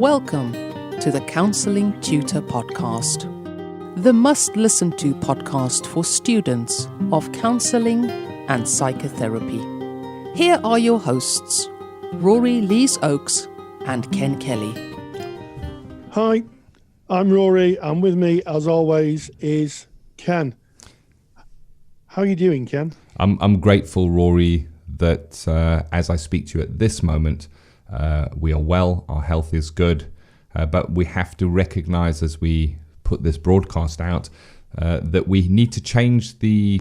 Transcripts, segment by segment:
Welcome to the Counselling Tutor Podcast, the must-listen-to podcast for students of counselling and psychotherapy. Here are your hosts, Rory Lees-Oakes and Ken Kelly. Hi, I'm Rory, and with me, as always, is Ken. How are you doing, Ken? I'm grateful, Rory, that as I speak to you at this moment, we are well, our health is good, but we have to recognise as we put this broadcast out that we need to change the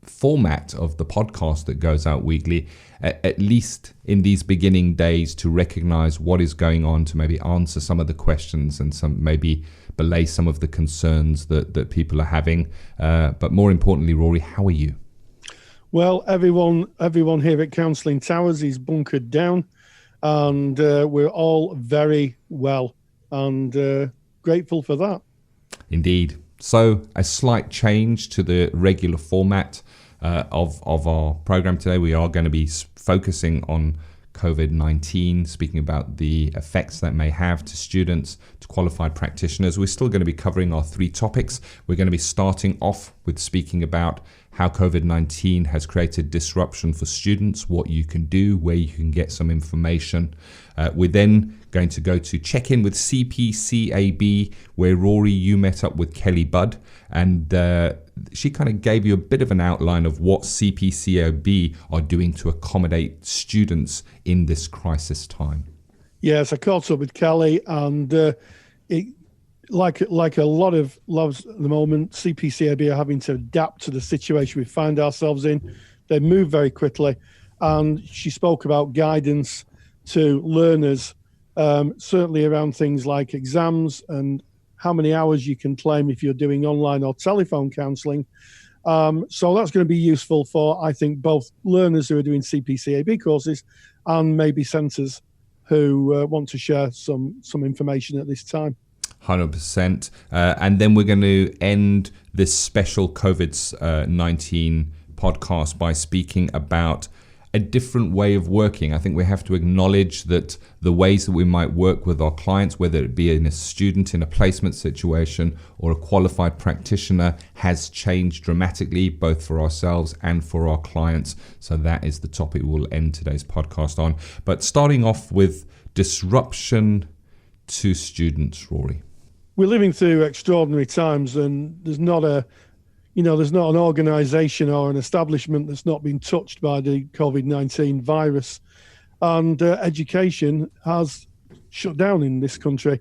format of the podcast that goes out weekly, at least in these beginning days, to recognise what is going on, to maybe answer some of the questions and some maybe belay some of the concerns that people are having. But more importantly, Rory, how are you? Well, everyone here at Counselling Towers is bunkered down, and we're all very well and grateful for that. Indeed. So a slight change to the regular format of our program today. We are going to be focusing on COVID-19, speaking about the effects that may have to students, to qualified practitioners. We're still going to be covering our three topics. We're going to be starting off with speaking about how COVID-19 has created disruption for students, what you can do, where you can get some information. We're then going to go to check in with CPCAB, where Rory, you met up with Kelly Budd, and she kind of gave you a bit of an outline of what CPCAB are doing to accommodate students in this crisis time. Yes, I caught up with Kelly, and like a lot of labs at the moment, CPCAB are having to adapt to the situation we find ourselves in. They move very quickly, and she spoke about guidance to learners, certainly around things like exams and how many hours you can claim if you're doing online or telephone counselling. So that's going to be useful for, I think, both learners who are doing CPCAB courses and maybe centres who want to share some information at this time. 100%. And then we're going to end this special COVID-19 podcast by speaking about a different way of working. I think we have to acknowledge that the ways that we might work with our clients, whether it be in a student in a placement situation or a qualified practitioner, has changed dramatically, both for ourselves and for our clients. So that is the topic we'll end today's podcast on. But starting off with disruption to students, Rory. We're living through extraordinary times, and there's not an organisation or an establishment that's not been touched by the COVID-19 virus. And education has shut down in this country.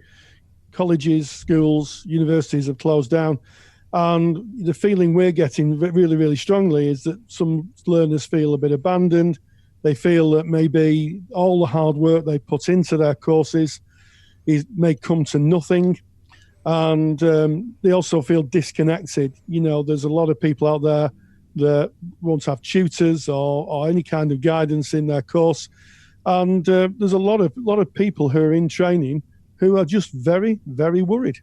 Colleges, schools, universities have closed down. And the feeling we're getting really, really strongly is that some learners feel a bit abandoned. They feel that maybe all the hard work they put into their courses may come to nothing. And they also feel disconnected. You know, there's a lot of people out there that won't have tutors or any kind of guidance in their course. And there's a lot of people who are in training who are just very, very worried.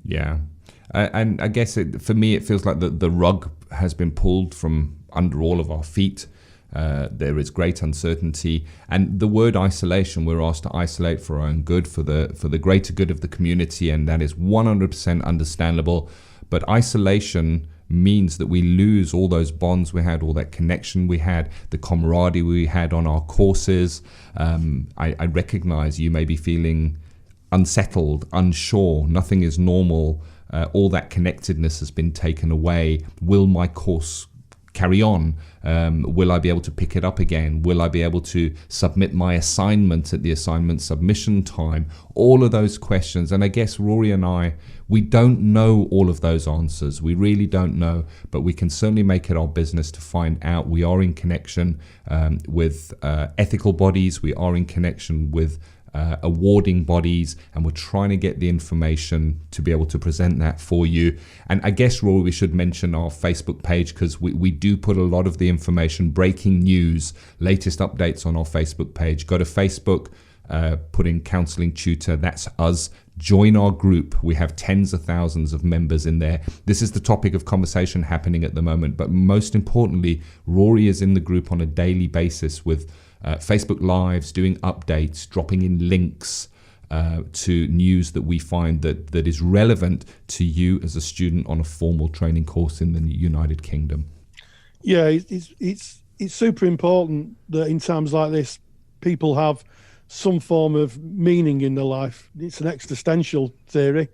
Yeah. And I guess for me, it feels like the rug has been pulled from under all of our feet. There is great uncertainty, and the word isolation, we're asked to isolate for our own good, for the greater good of the community, and that is 100% understandable. But isolation means that we lose all those bonds we had, all that connection we had, the camaraderie we had on our courses. I recognize you may be feeling unsettled, unsure, nothing is normal, all that connectedness has been taken away. Will my course carry on? Will I be able to pick it up again? Will I be able to submit my assignment at the assignment submission time? All of those questions. And I guess Rory and I, we don't know all of those answers. We really don't know, but we can certainly make it our business to find out. We are in connection with ethical bodies. We are in connection with awarding bodies, and we're trying to get the information to be able to present that for you. And I guess, Rory, we should mention our Facebook page, because we do put a lot of the information, breaking news, latest updates on our Facebook page. Go to Facebook, put in Counselling Tutor, that's us. Join our group. We have tens of thousands of members in there. This is the topic of conversation happening at the moment. But most importantly, Rory is in the group on a daily basis with Facebook Lives, doing updates, dropping in links, to news that we find that is relevant to you as a student on a formal training course in the United Kingdom. Yeah, it's super important that in times like this, people have some form of meaning in their life. It's an existential theory,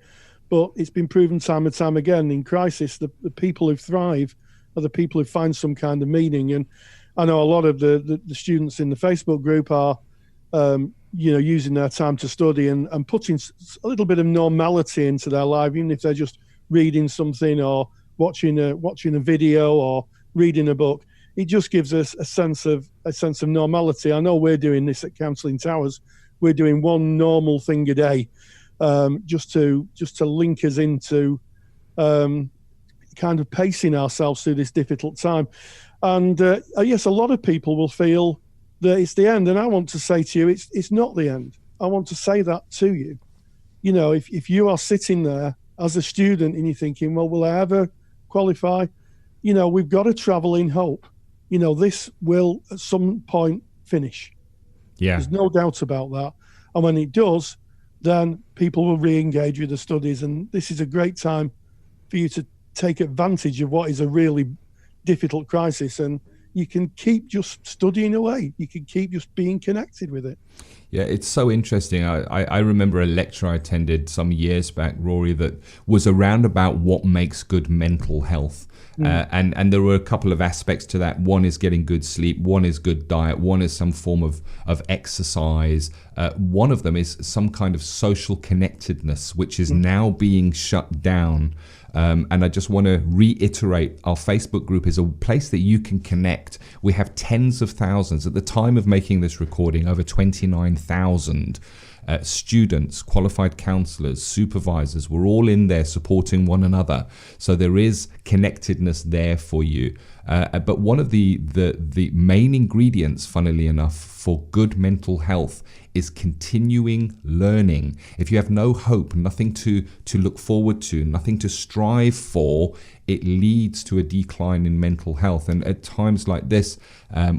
but it's been proven time and time again in crisis, the people who thrive are the people who find some kind of meaning. And I know a lot of the students in the Facebook group are, using their time to study and putting a little bit of normality into their life, even if they're just reading something or watching a video or reading a book. It just gives us a sense of normality. I know we're doing this at Counselling Towers. We're doing one normal thing a day, just to link us into kind of pacing ourselves through this difficult time. And yes, a lot of people will feel that it's the end. And I want to say to you, it's not the end. I want to say that to you. You know, if you are sitting there as a student and you're thinking, well, will I ever qualify? You know, we've got to travel in hope. You know, this will at some point finish. Yeah. There's no doubt about that. And when it does, then people will re-engage with the studies. And this is a great time for you to take advantage of what is a really difficult crisis. And you can keep just studying away. You can keep just being connected with it. Yeah, it's so interesting. I remember a lecture I attended some years back, Rory, that was around about what makes good mental health. And there were a couple of aspects to that. One is getting good sleep. One is good diet. One is some form of exercise. One of them is some kind of social connectedness, which is now being shut down. And I just want to reiterate, our Facebook group is a place that you can connect. We have tens of thousands. At the time of making this recording, over 29,000 students, qualified counsellors, supervisors, we're all in there supporting one another. So there is connectedness there for you. But one of the main ingredients, funnily enough, for good mental health is continuing learning. If you have no hope, nothing to look forward to, nothing to strive for, it leads to a decline in mental health. And at times like this,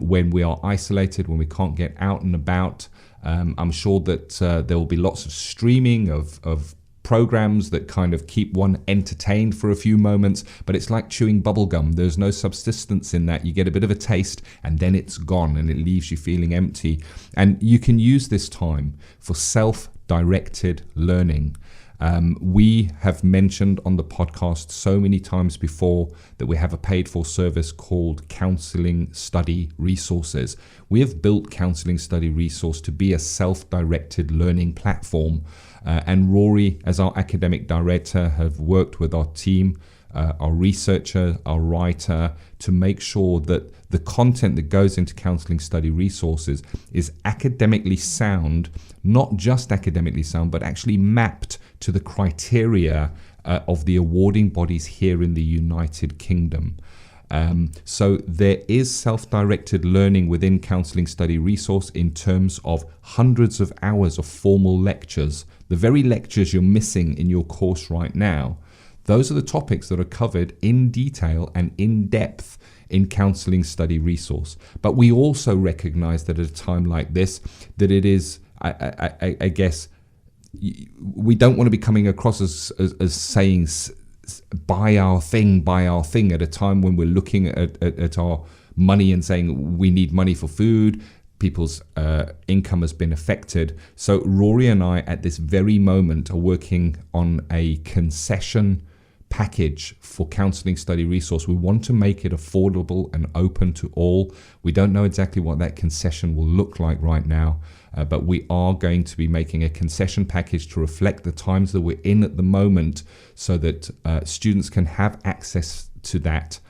when we are isolated, when we can't get out and about, I'm sure that there will be lots of streaming of programs that kind of keep one entertained for a few moments, but it's like chewing bubblegum. There's no subsistence in that. You get a bit of a taste and then it's gone and it leaves you feeling empty. And you can use this time for self-directed learning. We have mentioned on the podcast so many times before that we have a paid-for service called Counselling Study Resources. We have built Counselling Study Resource to be a self-directed learning platform. And Rory, as our academic director, have worked with our team, our researcher, our writer, to make sure that the content that goes into Counselling Study Resources is academically sound, not just academically sound, but actually mapped to the criteria of the awarding bodies here in the United Kingdom. So there is self-directed learning within Counselling Study Resource in terms of hundreds of hours of formal lectures. The very lectures you're missing in your course right now, those are the topics that are covered in detail and in depth in Counselling Study Resource. But we also recognize that at a time like this, that it is, I guess, we don't want to be coming across as saying, buy our thing at a time when we're looking at our money and saying we need money for food. People's income has been affected. So Rory and I at this very moment are working on a concession package for Counselling Study Resource. We want to make it affordable and open to all. We don't know exactly what that concession will look like right now, but we are going to be making a concession package to reflect the times that we're in at the moment so that students can have access to that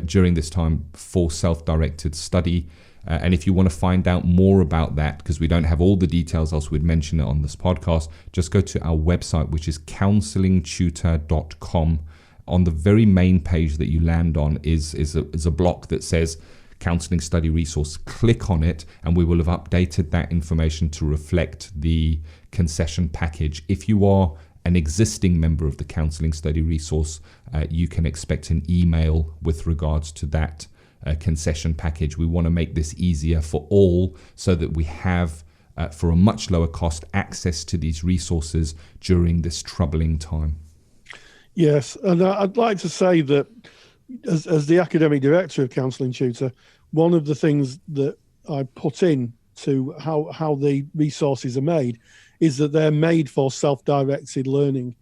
during this time for self-directed study. And if you want to find out more about that, because we don't have all the details else we'd mention it on this podcast, just go to our website, which is counsellingtutor.com. On the very main page that you land on is a block that says Counselling Study Resource. Click on it and we will have updated that information to reflect the concession package. If you are an existing member of the Counselling Study Resource, you can expect an email with regards to that concession package. We want to make this easier for all so that we have for a much lower cost access to these resources during this troubling time. Yes, and I'd like to say that as the academic director of Counselling Tutor, one of the things that I put in to how the resources are made is that they're made for self-directed learning.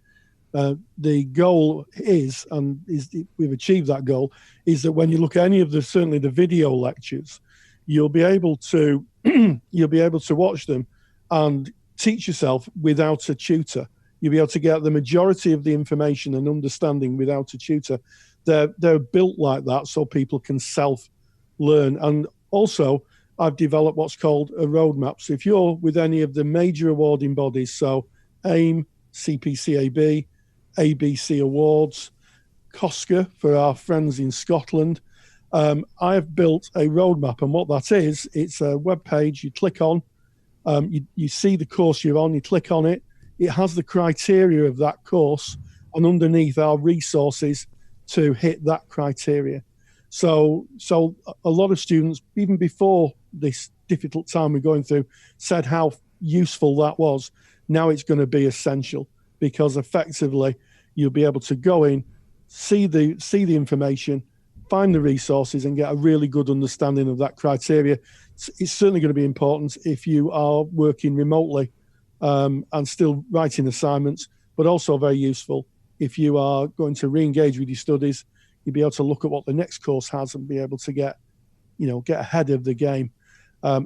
The goal is, we've achieved that goal, is that when you look at any of certainly the video lectures, you'll be able to watch them and teach yourself without a tutor. You'll be able to get the majority of the information and understanding without a tutor. They're built like that so people can self-learn. And also, I've developed what's called a roadmap. So if you're with any of the major awarding bodies, so AIM, CPCAB, ABC Awards, COSCA for our friends in Scotland, I have built a roadmap. And what that is, it's a web page you click on, you see the course you're on, you click on it, it has the criteria of that course, and underneath are resources to hit that criteria. So a lot of students, even before this difficult time we're going through, said how useful that was. Now it's going to be essential, because effectively you'll be able to go in, see the information, find the resources, and get a really good understanding of that criteria. It's certainly going to be important if you are working remotely and still writing assignments, but also very useful if you are going to re-engage with your studies. You'll be able to look at what the next course has and be able to get ahead of the game.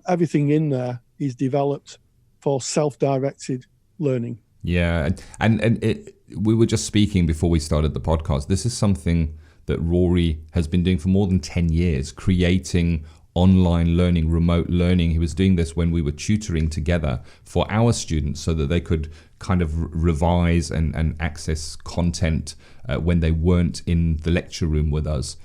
Everything in there is developed for self-directed learning. Yeah, and we were just speaking before we started the podcast. This is something that Rory has been doing for more than 10 years, creating online learning, remote learning. He was doing this when we were tutoring together for our students so that they could kind of revise and access content when they weren't in the lecture room with us.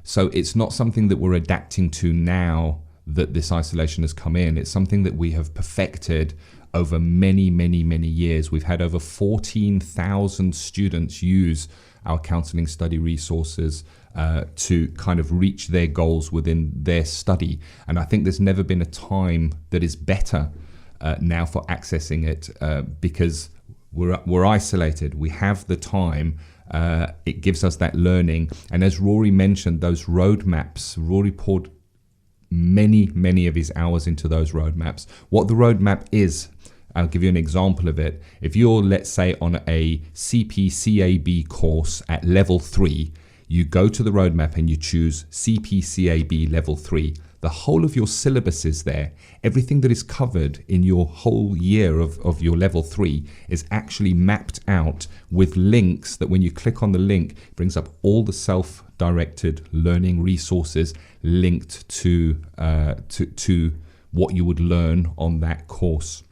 So it's not something that we're adapting to now that this isolation has come in. It's something that we have perfected over many, many, many years. We've had over 14,000 students use our counselling study resources to kind of reach their goals within their study. And I think there's never been a time that is better now for accessing it because we're isolated. We have the time. It gives us that learning. And as Rory mentioned, those roadmaps, Rory poured many of his hours into those roadmaps. What the roadmap is, I'll give you an example of it. If you're, let's say, on a CPCAB course at level 3, you go to the roadmap and you choose CPCAB level 3. The whole of your syllabus is there. Everything that is covered in your whole year of your level 3 is actually mapped out with links that when you click on the link, it brings up all the self-directed learning resources linked to what you would learn on that course.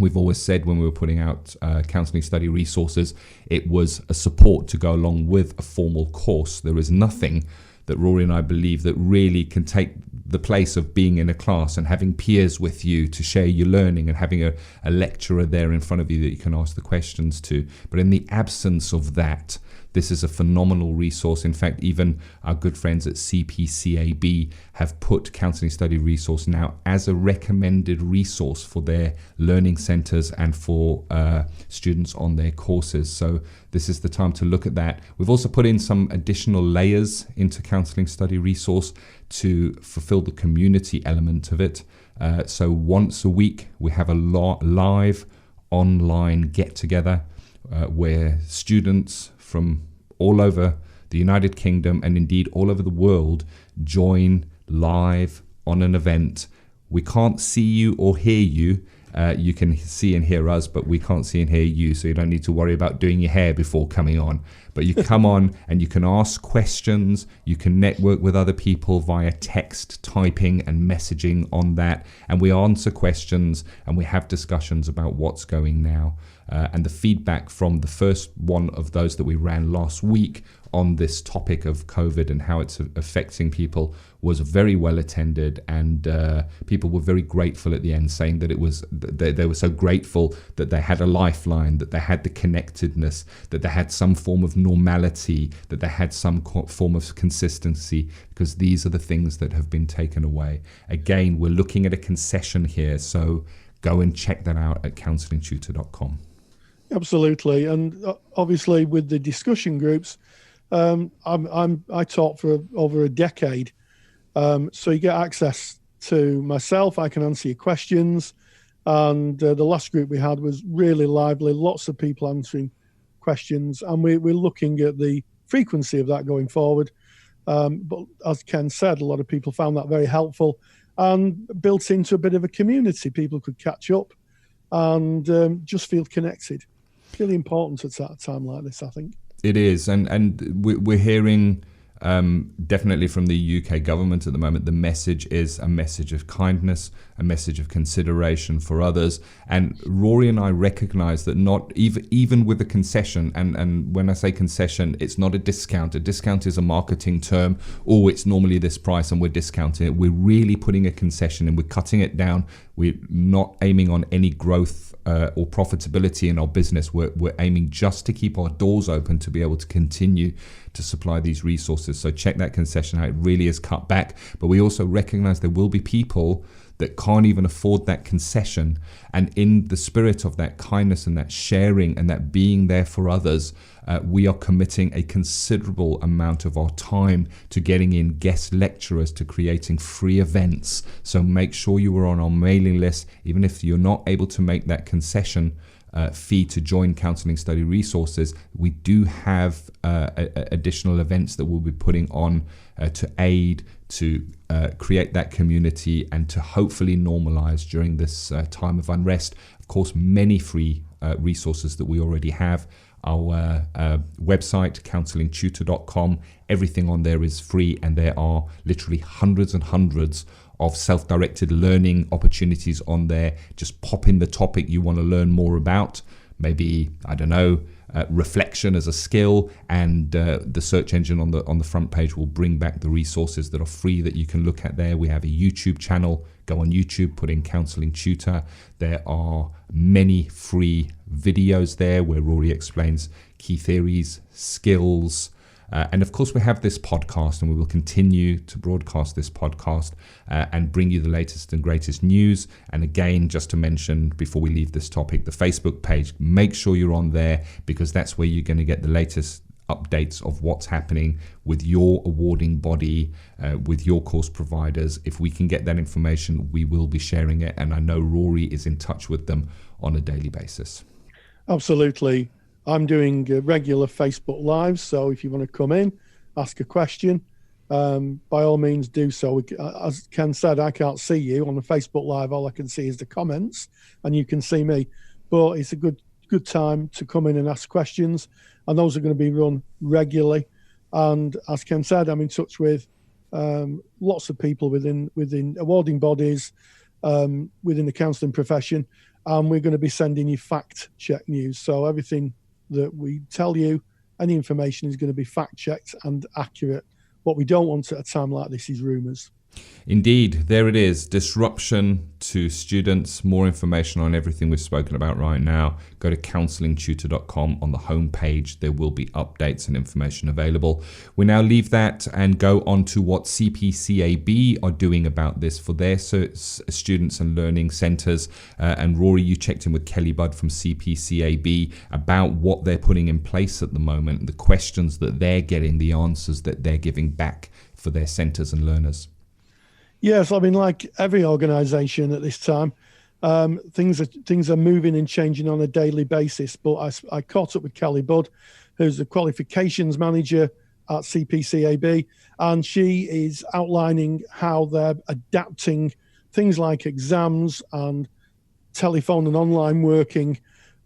We've always said when we were putting out counselling study resources, it was a support to go along with a formal course. There is nothing that Rory and I believe that really can take the place of being in a class and having peers with you to share your learning and having a lecturer there in front of you that you can ask the questions to. But in the absence of that, this is a phenomenal resource. In fact, even our good friends at CPCAB have put Counselling Study Resource now as a recommended resource for their learning centres and for students on their courses. So this is the time to look at that. We've also put in some additional layers into Counselling Study Resource to fulfil the community element of it. So once a week, we have a live online get-together where students from all over the United Kingdom and indeed all over the world join live on an event. We can't see you or hear you. You can see and hear us, but we can't see and hear you, so you don't need to worry about doing your hair before coming on. But you come on and you can ask questions, you can network with other people via text, typing and messaging on that, and we answer questions and we have discussions about what's going now. And the feedback from the first one of those that we ran last week on this topic of COVID and how it's affecting people was very well attended, and people were very grateful at the end, saying that they were so grateful that they had a lifeline, that they had the connectedness, that they had some form of normality, that they had some form of consistency, because these are the things that have been taken away. Again, we're looking at a concession here, so go and check that out at counsellingtutor.com. Absolutely, and obviously with the discussion groups, I taught for over a decade, so you get access to myself. I can answer your questions, and the last group we had was really lively. Lots of people answering questions, and we're looking at the frequency of that going forward. But as Ken said, a lot of people found that very helpful and built into a bit of a community. People could catch up and just feel connected. Really important at a time like this, I think. It is, and we're hearing definitely from the UK government at the moment, the message is a message of kindness, a message of consideration for others. And Rory and I recognise that not even with a concession, and when I say concession, it's not a discount. A discount is a marketing term. Oh, it's normally this price and we're discounting it. We're really putting a concession and we're cutting it down. We're not aiming on any growth or profitability in our business. We're aiming just to keep our doors open to be able to continue to supply these resources. So check that concession out. It really is cut back. But we also recognize there will be people that can't even afford that concession. And in the spirit of that kindness and that sharing and that being there for others, we are committing a considerable amount of our time to getting in guest lecturers, to creating free events. So make sure you are on our mailing list, even if you're not able to make that concession fee to join Counselling Study Resources. We do have additional events that we'll be putting on to aid, to create that community and to hopefully normalize during this time of unrest. Of course, many free resources that we already have. Our website, counsellingtutor.com, everything on there is free, and there are literally hundreds and hundreds of self-directed learning opportunities on there. Just pop in the topic you want to learn more about. Maybe, I don't know, reflection as a skill, and the search engine on the front page will bring back the resources that are free that you can look at there. We have a YouTube channel. Go on YouTube, put in Counselling Tutor. There are many free videos there where Rory explains key theories, skills, and of course we have this podcast, and we will continue to broadcast this podcast and bring you the latest and greatest news. And again, just to mention before we leave this topic, the Facebook page, make sure you're on there, because that's where you're going to get the latest updates of what's happening with your awarding body, with your course providers. If we can get that information, we will be sharing it, and I know Rory is in touch with them on a daily basis. Absolutely. I'm doing regular Facebook Lives, so if you want to come in, ask a question, by all means do so. As Ken said, I can't see you on the Facebook Live. All I can see is the comments, and you can see me. But it's a good time to come in and ask questions, and those are going to be run regularly. And as Ken said, I'm in touch with lots of people within awarding bodies, within the counselling profession, and we're going to be sending you fact-check news. So everything that we tell you, any information is going to be fact-checked and accurate. What we don't want at a time like this is rumours. Indeed, there it is. Disruption to students. More information on everything we've spoken about right now. Go to counsellingtutor.com. On the home page, there will be updates and information available. We now leave that and go on to what CPCAB are doing about this for their students and learning centres. And Rory, you checked in with Kelly Budd from CPCAB about what they're putting in place at the moment, the questions that they're getting, the answers that they're giving back for their centres and learners. Yes, I mean, like every organisation at this time, things are moving and changing on a daily basis. But I caught up with Kelly Budd, who's the qualifications manager at CPCAB, and she is outlining how they're adapting things like exams and telephone and online working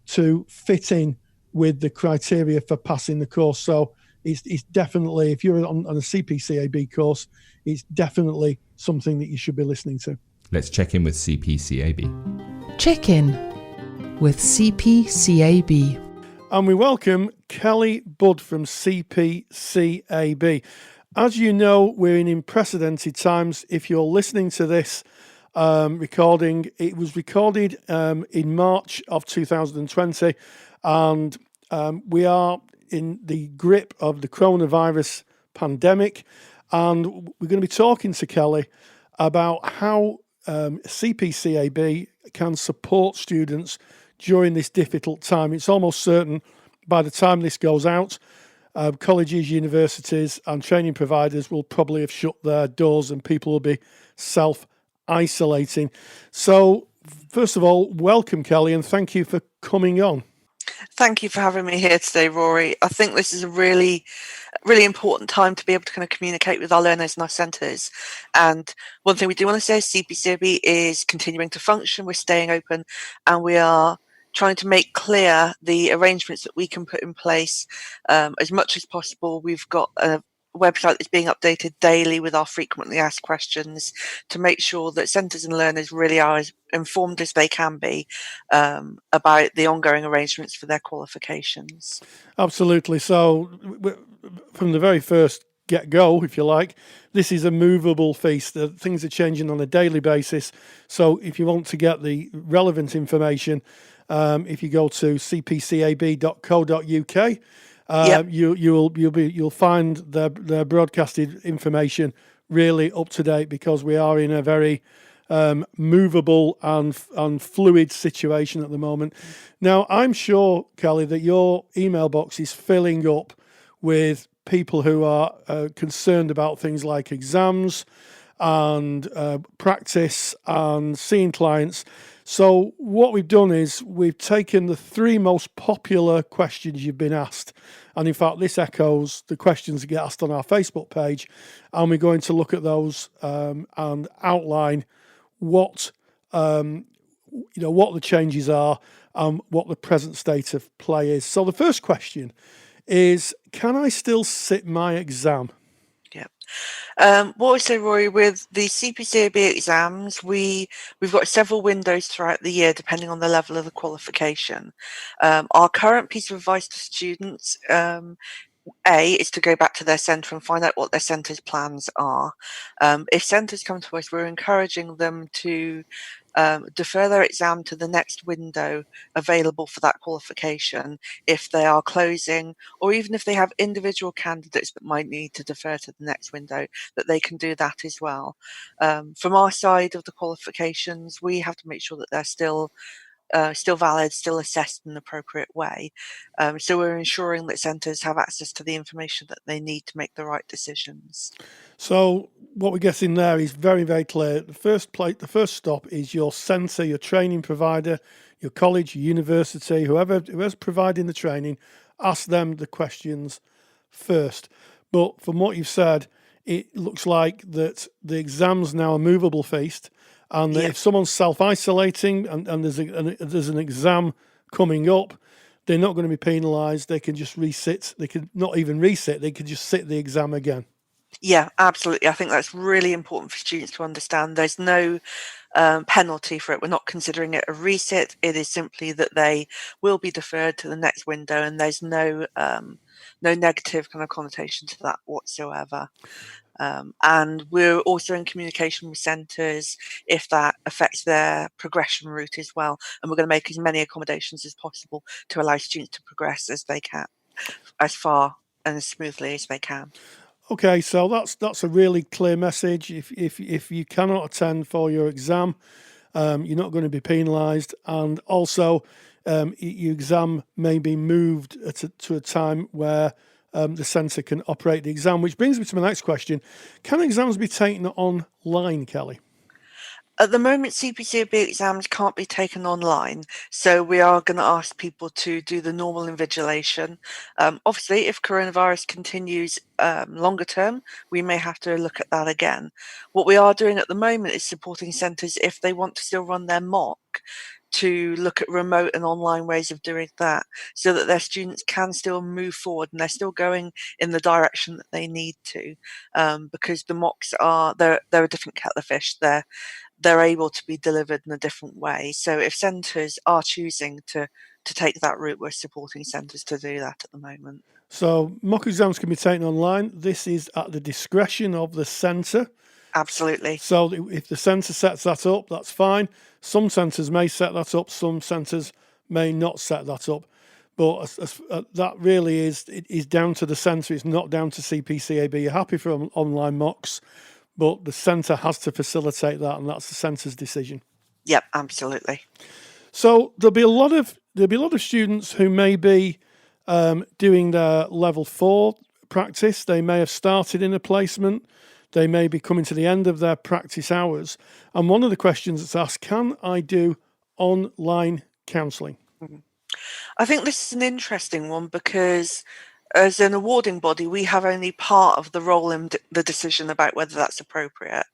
to fit in with the criteria for passing the course. So it's definitely, if you're on a CPCAB course, it's definitely something that you should be listening to. Let's check in with CPCAB. Check in with CPCAB. And we welcome Kelly Budd from CPCAB. As you know, we're in unprecedented times. If you're listening to this recording, it was recorded in March of 2020, and we are in the grip of the coronavirus pandemic, and we're going to be talking to Kelly about how CPCAB can support students during this difficult time. It's almost certain by the time this goes out, colleges, universities and training providers will probably have shut their doors and people will be self-isolating. So first of all, welcome Kelly, and thank you for coming on. Thank you for having me here today, Rory. I think this is a really important time to be able to kind of communicate with our learners and our centres. And one thing we do want to say is CPCAB is continuing to function. We're staying open and we are trying to make clear the arrangements that we can put in place as much as possible. We've got a website that's being updated daily with our frequently asked questions to make sure that centres and learners really are as informed as they can be about the ongoing arrangements for their qualifications. Absolutely. So from the very first get-go, if you like, this is a movable feast. Things are changing on a daily basis. So if you want to get the relevant information, if you go to cpcab.co.uk, you'll find their broadcasted information really up to date, because we are in a very movable and fluid situation at the moment. Now, I'm sure, Kelly, that your email box is filling up with people who are concerned about things like exams and practice and seeing clients. So what we've done is we've taken the 3 most popular questions you've been asked. And in fact, this echoes the questions that get asked on our Facebook page. And we're going to look at those and outline what the changes are and what the present state of play is. So the first question is, can I still sit my exam? What I say, Rory, with the CPCAB exams, we've got several windows throughout the year depending on the level of the qualification. Our current piece of advice to students is to go back to their centre and find out what their centre's plans are. If centres come to us, we're encouraging them to defer their exam to the next window available for that qualification if they are closing, or even if they have individual candidates that might need to defer to the next window, that they can do that as well. From our side of the qualifications, we have to make sure that they're still valid, still assessed in an appropriate way. So we're ensuring that centres have access to the information that they need to make the right decisions. So what we're getting there is very, very clear. The first stop is your centre, your training provider, your college, your university, whoever's providing the training. Ask them the questions first. But from what you've said, it looks like that the exam's now a movable feast. And if someone's self-isolating and there's an exam coming up, they're not going to be penalised. They can just resit. They could not even resit. They could just sit the exam again. Yeah, absolutely. I think that's really important for students to understand. There's no penalty for it. We're not considering it a resit. It is simply that they will be deferred to the next window, and there's no negative kind of connotation to that whatsoever. And we're also in communication with centres if that affects their progression route as well. And we're going to make as many accommodations as possible to allow students to progress as they can, as far and as smoothly as they can. Okay, so that's a really clear message. If you cannot attend for your exam, you're not going to be penalised, and also your exam may be moved to a time where the centre can operate the exam, which brings me to my next question. Can exams be taken online, Kelly? At the moment, CPCAB exams can't be taken online, so we are going to ask people to do the normal invigilation. Obviously, if coronavirus continues longer term, we may have to look at that again. What we are doing at the moment is supporting centres if they want to still run their mock, to look at remote and online ways of doing that, so that their students can still move forward and they're still going in the direction that they need to, because the mocks they're a different kettle of fish. they're able to be delivered in a different way. So if centres are choosing to take that route, we're supporting centres to do that at the moment. So mock exams can be taken online. This is at the discretion of the centre. Absolutely. So if the centre sets that up, that's fine. Some centres may set that up, some centres may not set that up. But that really is down to the centre. It's not down to CPCAB. You're happy for online mocks, but the centre has to facilitate that, and that's the centre's decision. Yep, absolutely. So there'll be a lot of students who may be doing their level 4 practice. They may have started in a placement. They may be coming to the end of their practice hours. And one of the questions that's asked, can I do online counselling? I think this is an interesting one because as an awarding body, we have only part of the role in the decision about whether that's appropriate.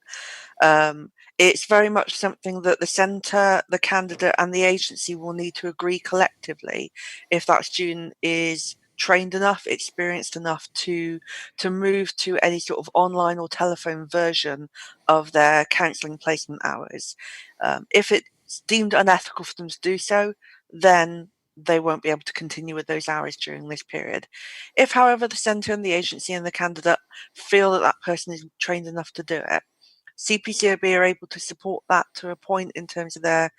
It's very much something that the centre, the candidate and the agency will need to agree collectively if that student is trained enough, experienced enough to move to any sort of online or telephone version of their counselling placement hours. If it's deemed unethical for them to do so, then they won't be able to continue with those hours during this period. If, however, the centre and the agency and the candidate feel that that person is trained enough to do it, CPCAB are able to support that to a point in terms of their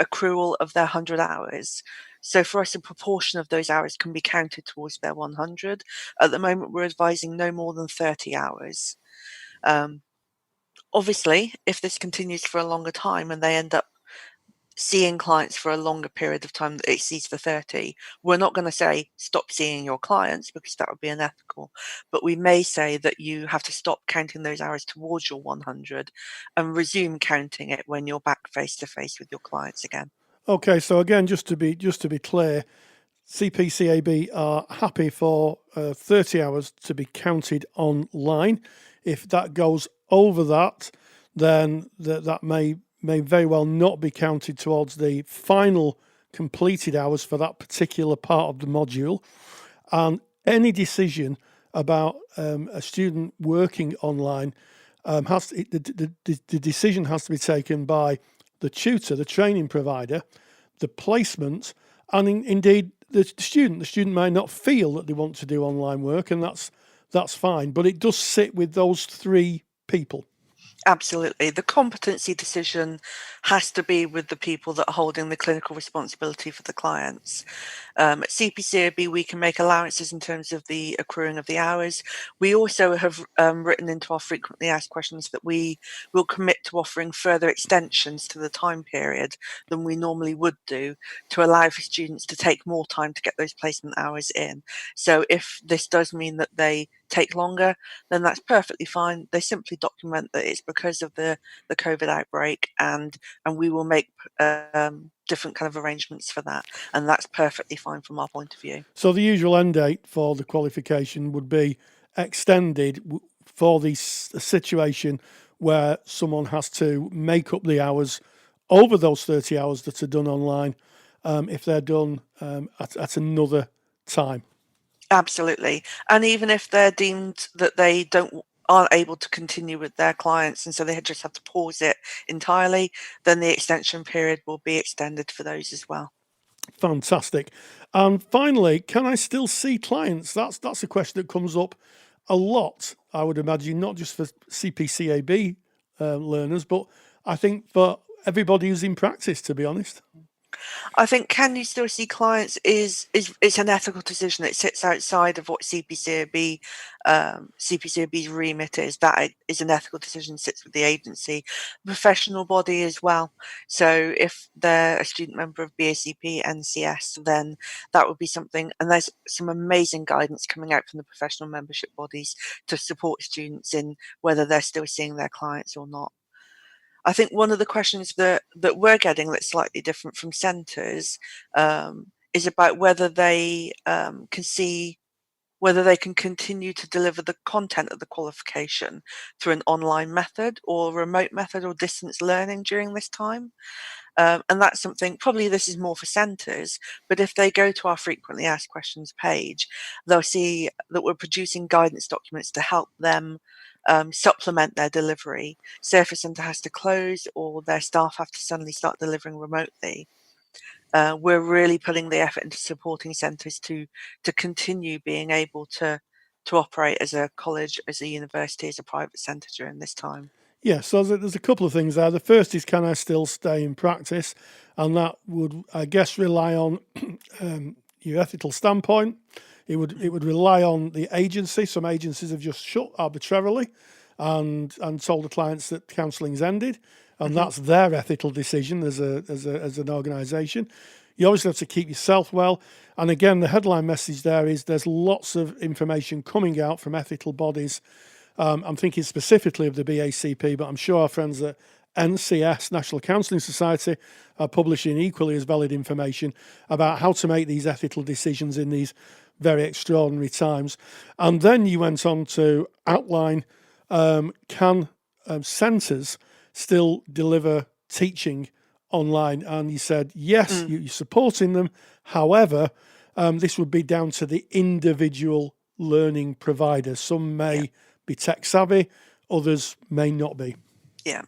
accrual of their 100 hours. So for us, a proportion of those hours can be counted towards their 100. At the moment, we're advising no more than 30 hours. Obviously, if this continues for a longer time and they end up seeing clients for a longer period of time that exceeds the 30, we're not going to say stop seeing your clients because that would be unethical. But we may say that you have to stop counting those hours towards your 100 and resume counting it when you're back face to face with your clients again. Okay, so again, just to be clear, CPCAB are happy for 30 hours to be counted online. If that goes over that, then that may very well not be counted towards the final completed hours for that particular part of the module. And any decision about a student working online the decision has to be taken by the tutor, the training provider, the placement, and indeed the student. The student may not feel that they want to do online work, and that's fine. But it does sit with those three people. Absolutely. The competency decision has to be with the people that are holding the clinical responsibility for the clients. At CPCAB, we can make allowances in terms of the accruing of the hours. We also have written into our frequently asked questions that we will commit to offering further extensions to the time period than we normally would do to allow for students to take more time to get those placement hours in. So if this does mean that they take longer, then that's perfectly fine. They simply document that it's because of the COVID outbreak, and we will make different kind of arrangements for that, and that's perfectly fine from our point of view. So the usual end date for the qualification would be extended for the situation where someone has to make up the hours over those 30 hours that are done online if they're done at another time. Absolutely. And even if they're deemed that they aren't able to continue with their clients and so they just have to pause it entirely, then the extension period will be extended for those as well. Fantastic. And finally, can I still see clients? That's a question that comes up a lot, I would imagine, not just for CPCAB learners, but I think for everybody who's in practice, to be honest. I think can you still see clients is it's an ethical decision. It sits outside of what CPCAB's remit is. That is an ethical decision, sits with the agency, professional body as well. So if they're a student member of BACP, NCS, then that would be something. And there's some amazing guidance coming out from the professional membership bodies to support students in whether they're still seeing their clients or not. I think one of the questions that we're getting that's slightly different from centres is about whether they whether they can continue to deliver the content of the qualification through an online method or remote method or distance learning during this time. And that's something, probably this is more for centres, but if they go to our frequently asked questions page, they'll see that we're producing guidance documents to help them supplement their delivery. So if a centre has to close or their staff have to suddenly start delivering remotely, we're really putting the effort into supporting centres to continue being able to operate as a college, as a university, as a private centre during this time. Yeah, so there's a couple of things there. The first is, can I still stay in practice? And that would, I guess, rely on your ethical standpoint. It would rely on the agency. Some agencies have just shut arbitrarily and told the clients that counselling's ended, and that's their ethical decision as an organisation. You obviously have to keep yourself well. And again, the headline message there is there's lots of information coming out from ethical bodies. I'm thinking specifically of the BACP, but I'm sure our friends at NCS, National Counselling Society, are publishing equally as valid information about how to make these ethical decisions in these very extraordinary times. And then you went on to outline, can centres still deliver teaching online? And you said, yes, you're supporting them. However, this would be down to the individual learning providers. Some may be tech savvy, others may not be. Yeah,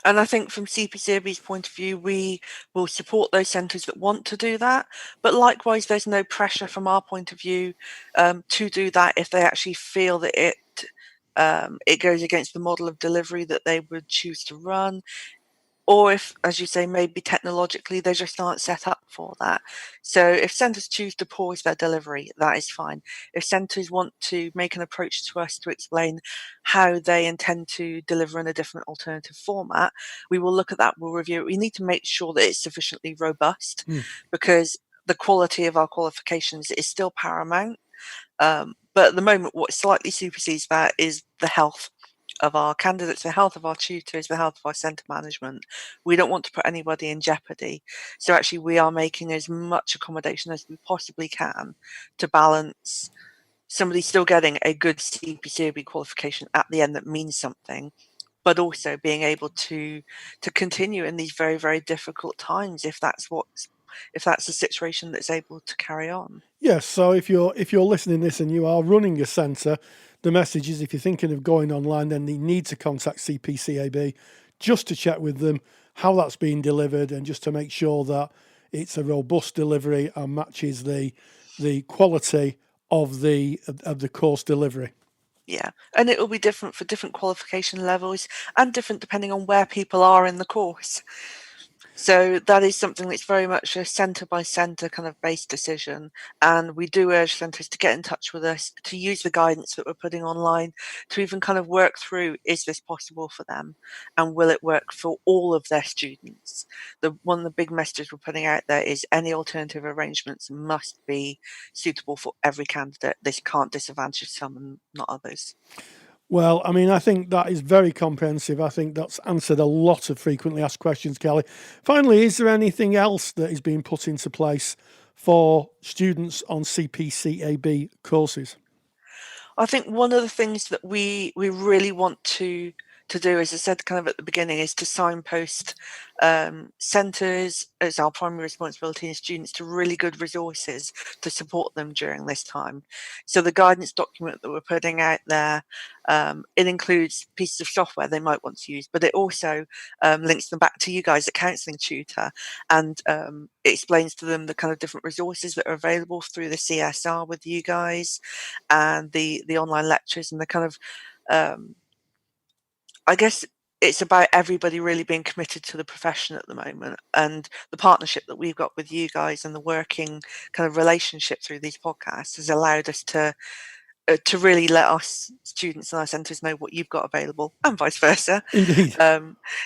and I think from CPCAB's point of view, we will support those centres that want to do that. But likewise, there's no pressure from our point of view to do that if they actually feel that it goes against the model of delivery that they would choose to run. Or if, as you say, maybe technologically they just aren't set up for that. So if centres choose to pause their delivery, that is fine. If centres want to make an approach to us to explain how they intend to deliver in a different alternative format, we will look at that, we'll review it. We need to make sure that it's sufficiently robust because the quality of our qualifications is still paramount. But at the moment, what slightly supersedes that is the health of our candidates, the health of our tutors, the health of our centre management. We don't want to put anybody in jeopardy. So actually we are making as much accommodation as we possibly can to balance somebody still getting a good CPCAB qualification at the end that means something, but also being able to continue in these very, very difficult times if that's a situation that's able to carry on. Yes, so if you're listening to this and you are running a centre, the message is if you're thinking of going online, then you need to contact CPCAB just to check with them how that's being delivered and just to make sure that it's a robust delivery and matches the quality of the course delivery. Yeah, and it will be different for different qualification levels and different depending on where people are in the course. So that is something that's very much a centre by centre kind of based decision. And we do urge centres to get in touch with us, to use the guidance that we're putting online, to even kind of work through, is this possible for them? And will it work for all of their students? One of the big messages we're putting out there is any alternative arrangements must be suitable for every candidate. This can't disadvantage some and not others. Well, I mean, I think that is very comprehensive. I think that's answered a lot of frequently asked questions, Kelly. Finally, is there anything else that is being put into place for students on CPCAB courses? I think one of the things that we really want to do, as I said kind of at the beginning, is to signpost centres as our primary responsibility and students to really good resources to support them during this time. So the guidance document that we're putting out there, it includes pieces of software they might want to use, but it also links them back to you guys at Counselling Tutor, and it explains to them the kind of different resources that are available through the CSR with you guys and the online lectures and the kind of I guess it's about everybody really being committed to the profession at the moment, and the partnership that we've got with you guys and the working kind of relationship through these podcasts has allowed us to really let us students and our centres know what you've got available and vice versa. Indeed.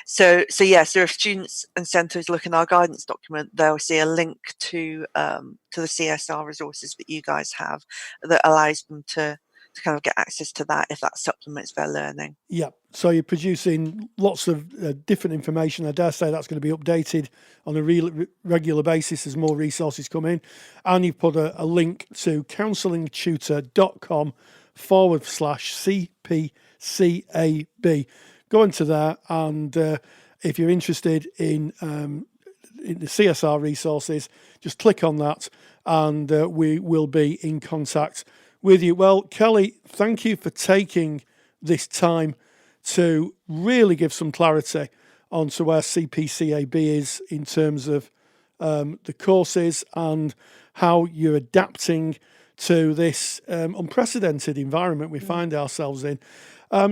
So if students and centres look in our guidance document, they'll see a link to the CSR resources that you guys have that allows them to kind of get access to that if that supplements their learning. Yeah, so you're producing lots of different information. I dare say that's going to be updated on a regular basis as more resources come in. And you've put a link to counsellingtutor.com/CPCAB. Go into there, and if you're interested in the CSR resources, just click on that and we will be in contact with you. Well, Kelly, thank you for taking this time to really give some clarity onto where CPCAB is in terms of the courses and how you're adapting to this unprecedented environment we find ourselves in.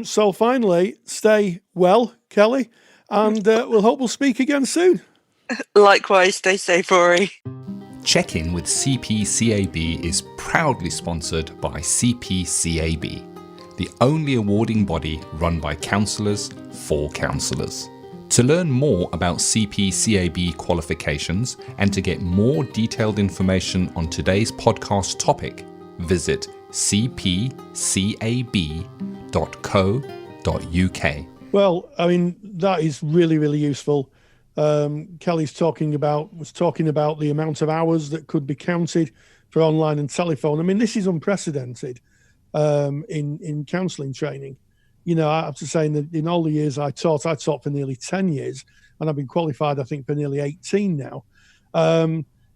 So finally, stay well, Kelly, and we'll speak again soon. Likewise, stay safe, Rory. Check-in with CPCAB is proudly sponsored by CPCAB, the only awarding body run by counsellors for counsellors. To learn more about CPCAB qualifications and to get more detailed information on today's podcast topic, visit cpcab.co.uk. Well, I mean, that is really, really useful. Kelly's talking about the amount of hours that could be counted for online and telephone. I mean, this is unprecedented in counselling training. You know, I have to say, in all the years I taught for nearly 10 years, and I've been qualified, I think, for nearly 18 now.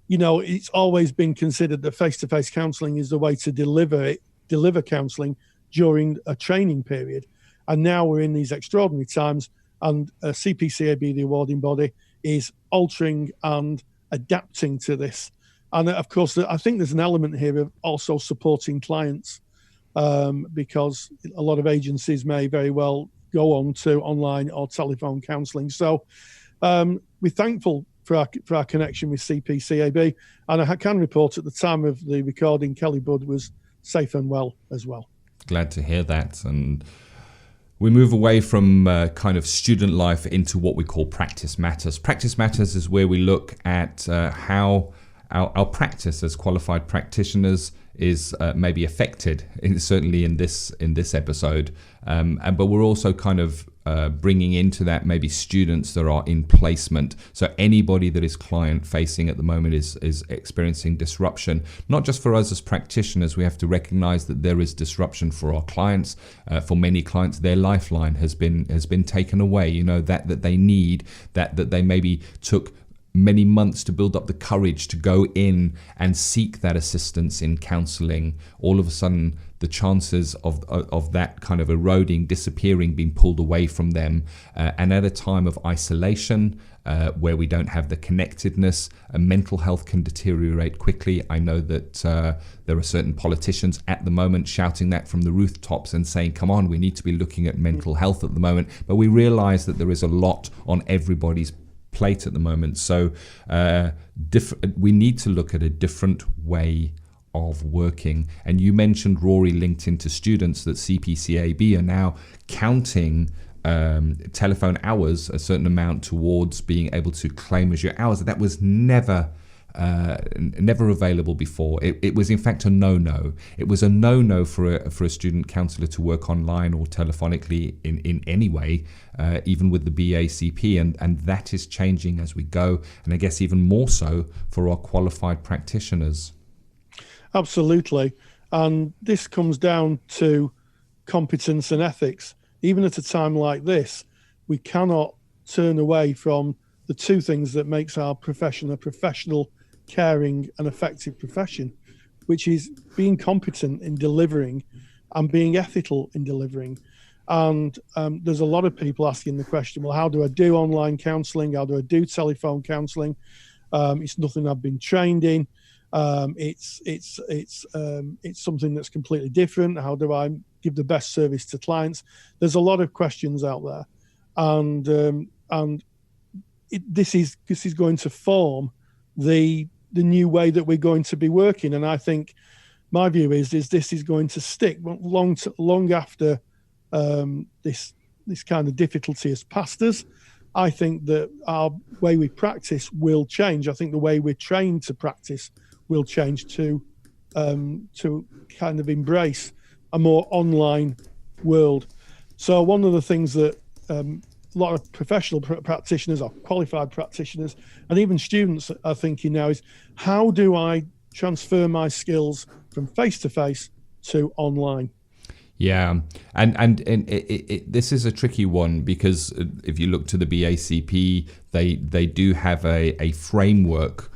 You know, it's always been considered that face-to-face counselling is the way to deliver counselling during a training period. And now we're in these extraordinary times, and CPCAB, the awarding body, is altering and adapting to this. And of course, I think there's an element here of also supporting clients, because a lot of agencies may very well go on to online or telephone counselling. So we're thankful for our connection with CPCAB, and I can report at the time of the recording, Kelly Budd was safe and well as well. Glad to hear that. And we move away from kind of student life into what we call practice matters. Practice matters is where we look at how our practice as qualified practitioners is maybe affected, certainly in this episode. But we're also kind of bringing into that maybe students that are in placement. So anybody that is client facing at the moment is experiencing disruption. Not just for us as practitioners, we have to recognize that there is disruption for our clients. For many clients, their lifeline has been taken away. You know, that they need, that they maybe took many months to build up the courage to go in and seek that assistance in counselling. All of a sudden, the chances of that kind of eroding, disappearing, being pulled away from them, and at a time of isolation, where we don't have the connectedness, mental health can deteriorate quickly. I know that there are certain politicians at the moment shouting that from the rooftops and saying, come on, we need to be looking at mental health at the moment. But we realise that there is a lot on everybody's plate at the moment. So we need to look at a different way of working. And you mentioned, Rory, linked into students, that CPCAB are now counting telephone hours, a certain amount, towards being able to claim as your hours. That was never available before. It was in fact a no-no. It was a no-no for a student counsellor to work online or telephonically in any way, even with the BACP, and that is changing as we go, and I guess even more so for our qualified practitioners. Absolutely. And this comes down to competence and ethics. Even at a time like this, we cannot turn away from the two things that makes our profession a professional, caring and effective profession, which is being competent in delivering and being ethical in delivering. And there's a lot of people asking the question, well, how do I do online counselling? How do I do telephone counselling? It's nothing I've been trained in. It's something that's completely different. How do I give the best service to clients? There's a lot of questions out there, and this is going to form the new way that we're going to be working. And I think my view is this is going to stick long after this kind of difficulty has passed us. I think that our way we practice will change. I think the way we're trained to practice will change to kind of embrace a more online world. So one of the things that a lot of professional practitioners or qualified practitioners and even students are thinking now is, how do I transfer my skills from face-to-face to online? Yeah, and this is a tricky one, because if you look to the BACP, they do have a framework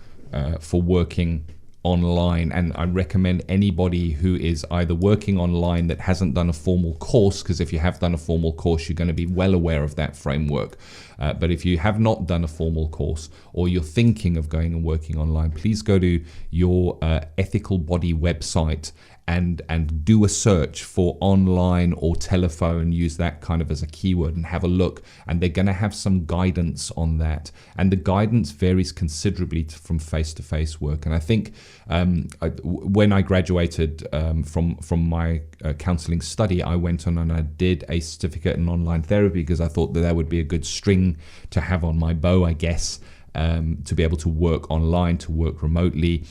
for working online, and I recommend anybody who is either working online that hasn't done a formal course, because if you have done a formal course, you're going to be well aware of that framework. But if you have not done a formal course, or you're thinking of going and working online, please go to your ethical body website and do a search for online or telephone, use that kind of as a keyword and have a look, and they're going to have some guidance on that. And the guidance varies considerably from face-to-face work. And I think when I graduated from my counselling study, I went on and I did a certificate in online therapy because I thought that would be a good string to have on my bow, I guess, to be able to work online, to work remotely.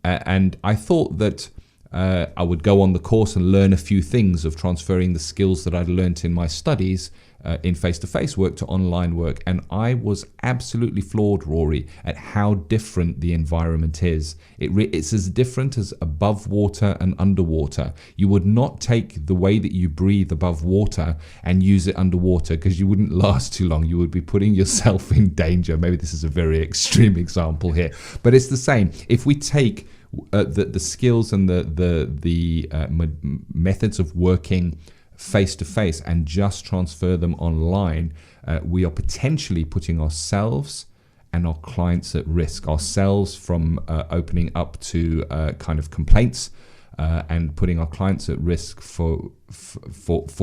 And I thought that I would go on the course and learn a few things of transferring the skills that I'd learnt in my studies in face-to-face work to online work. And I was absolutely floored, Rory, at how different the environment is. It's as different as above water and underwater. You would not take the way that you breathe above water and use it underwater, because you wouldn't last too long. You would be putting yourself in danger. Maybe this is a very extreme example here, but it's the same. If we take the skills and the methods of working face-to-face and just transfer them online, we are potentially putting ourselves and our clients at risk. Ourselves from opening up to kind of complaints, and putting our clients at risk for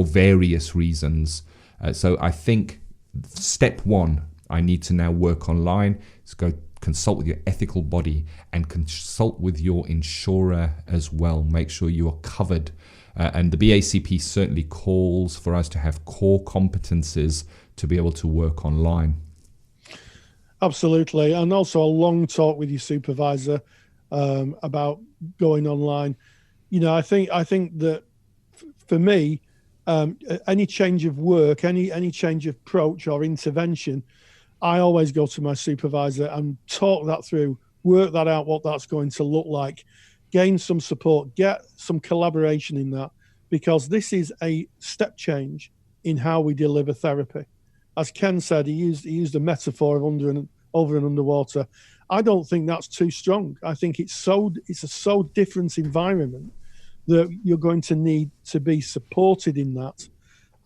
various reasons. So I think step one, I need to now work online. Let's go consult with your ethical body and consult with your insurer as well. Make sure you are covered. And the BACP certainly calls for us to have core competencies to be able to work online. Absolutely. And also a long talk with your supervisor about going online. You know, I think that for me, any change of work, any change of approach or intervention, I always go to my supervisor and talk that through, work that out, what that's going to look like, gain some support, get some collaboration in that, because this is a step change in how we deliver therapy. As Ken said, he used a metaphor of over and underwater. I don't think that's too strong. I think it's a so different environment that you're going to need to be supported in that.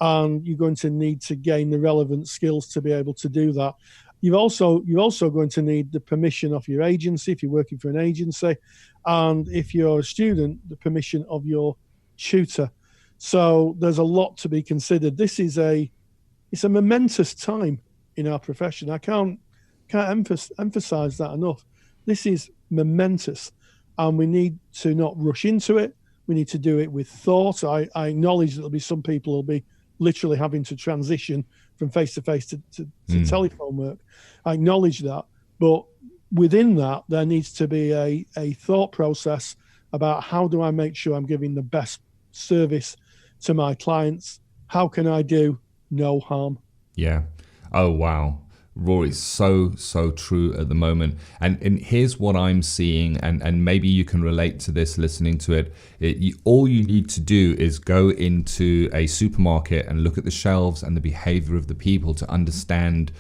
And you're going to need to gain the relevant skills to be able to do that. You're also going to need the permission of your agency if you're working for an agency, and if you're a student, the permission of your tutor. So there's a lot to be considered. It's a momentous time in our profession. I can't emphasize that enough. This is momentous, and we need to not rush into it. We need to do it with thought. I acknowledge that there'll be some people who'll be literally having to transition from face-to-face to telephone work. I acknowledge that. But within that, there needs to be a thought process about how do I make sure I'm giving the best service to my clients? How can I do no harm? Yeah. Oh, wow. Rory's so true at the moment. And here's what I'm seeing, and maybe you can relate to this listening to it. All you need to do is go into a supermarket and look at the shelves and the behavior of the people to understand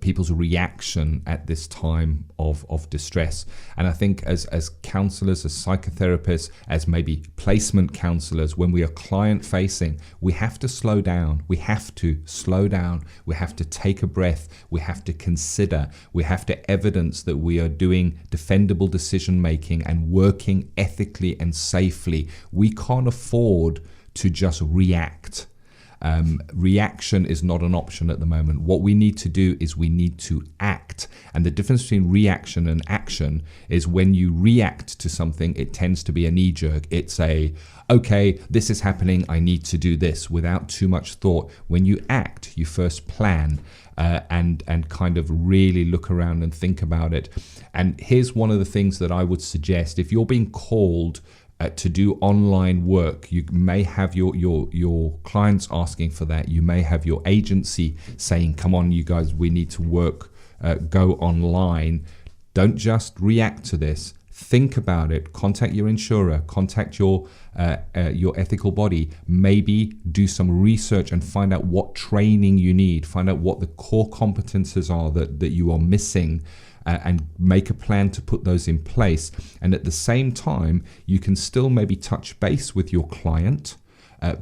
people's reaction at this time of distress. And I think as counselors, as psychotherapists, as maybe placement counselors, when we are client facing, we have to slow down. We have to slow down. We have to take a breath. We have to consider. We have to evidence that we are doing defendable decision making and working ethically and safely. We can't afford to just react. Reaction is not an option at the moment. What we need to do is we need to act. And the difference between reaction and action is when you react to something, it tends to be a knee-jerk. It's okay, this is happening, I need to do this, without too much thought. When you act, you first plan and kind of really look around and think about it. And here's one of the things that I would suggest. If you're being called to do online work, you may have your clients asking for that. You may have your agency saying, come on, you guys, we need to work, go online. Don't just react to this. Think about it. Contact your insurer, contact your ethical body. Maybe do some research and find out what training you need. Find out what the core competences are that you are missing. and make a plan to put those in place. And at the same time, you can still maybe touch base with your client,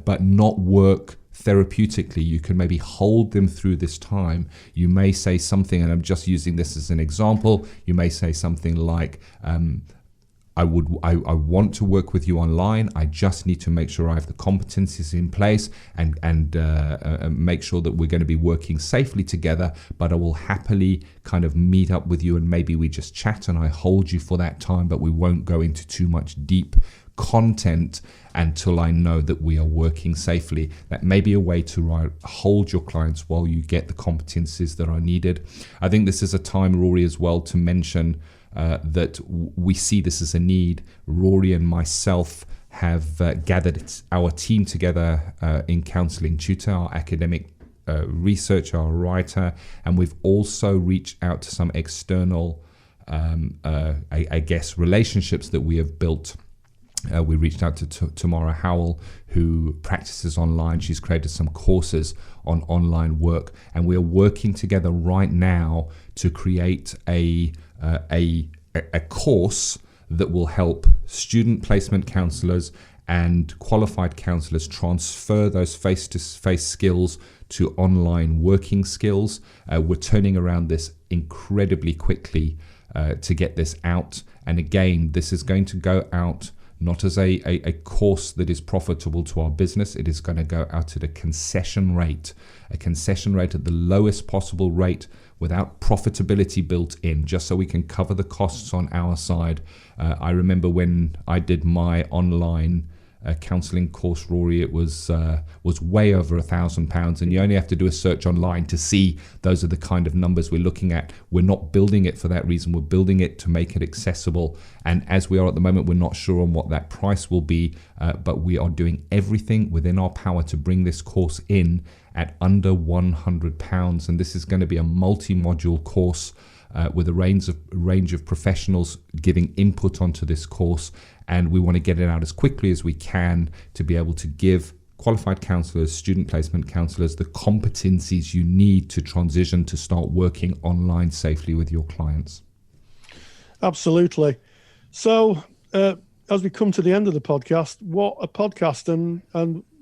but not work therapeutically. You can maybe hold them through this time. You may say something, and I'm just using this as an example, you may say something like, I want to work with you online. I just need to make sure I have the competencies in place and make sure that we're going to be working safely together, but I will happily kind of meet up with you and maybe we just chat and I hold you for that time, but we won't go into too much deep content until I know that we are working safely. That may be a way to hold your clients while you get the competencies that are needed. I think this is a time, Rory, as well, to mention that we see this as a need. Rory and myself have gathered our team together in Counselling Tutor, our academic researcher, our writer, and we've also reached out to some external, I guess, relationships that we have built. We reached out to Tamara Howell, who practices online. She's created some courses on online work, and we are working together right now to create a course that will help student placement counsellors and qualified counsellors transfer those face-to-face skills to online working skills. We're turning around this incredibly quickly to get this out. And again, this is going to go out not as a course that is profitable to our business. It is going to go out at a concession rate at the lowest possible rate without profitability built in, just so we can cover the costs on our side. I remember when I did my online counselling course, Rory, it was way over £1,000, and you only have to do a search online to see those are the kind of numbers we're looking at. We're not building it for that reason. We're building it to make it accessible, and as we are at the moment, we're not sure on what that price will be, but we are doing everything within our power to bring this course in at under £100, and this is going to be a multi-module course with a range of professionals giving input onto this course, and we want to get it out as quickly as we can to be able to give qualified counsellors, student placement counsellors, the competencies you need to transition to start working online safely with your clients. Absolutely. So as we come to the end of the podcast, what a podcast and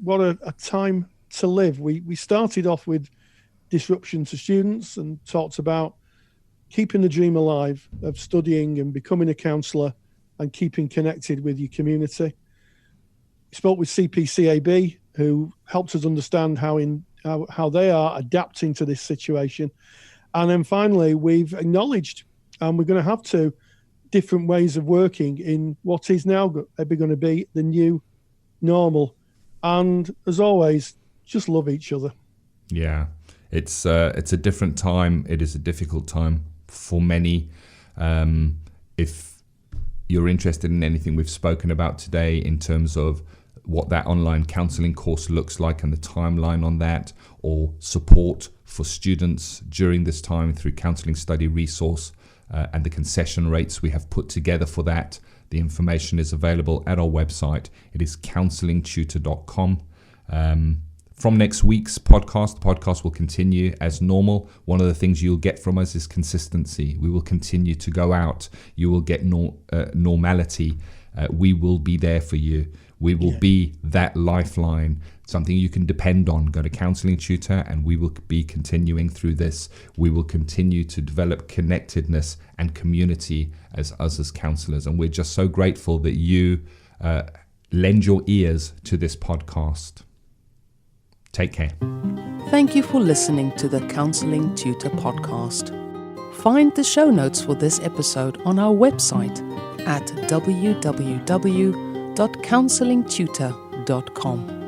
what a time to live. We started off with disruption to students and talked about keeping the dream alive of studying and becoming a counsellor and keeping connected with your community. We spoke with CPCAB, who helped us understand how they are adapting to this situation. And then finally, we've acknowledged, and we're going to have to, different ways of working in what is now going to be the new normal. And as always, just love each other. Yeah, it's a different time. It is a difficult time for many. If you're interested in anything we've spoken about today in terms of what that online counselling course looks like and the timeline on that, or support for students during this time through Counselling Study Resource and the concession rates we have put together for that, the information is available at our website. It is counsellingtutor.com. From next week's podcast, the podcast will continue as normal. One of the things you'll get from us is consistency. We will continue to go out. You will get normality. We will be there for you. We will be that lifeline, something you can depend on. Go to Counselling Tutor and we will be continuing through this. We will continue to develop connectedness and community as us as counsellors. And we're just so grateful that you lend your ears to this podcast. Take care. Thank you for listening to the Counselling Tutor Podcast. Find the show notes for this episode on our website at www.counsellingtutor.com.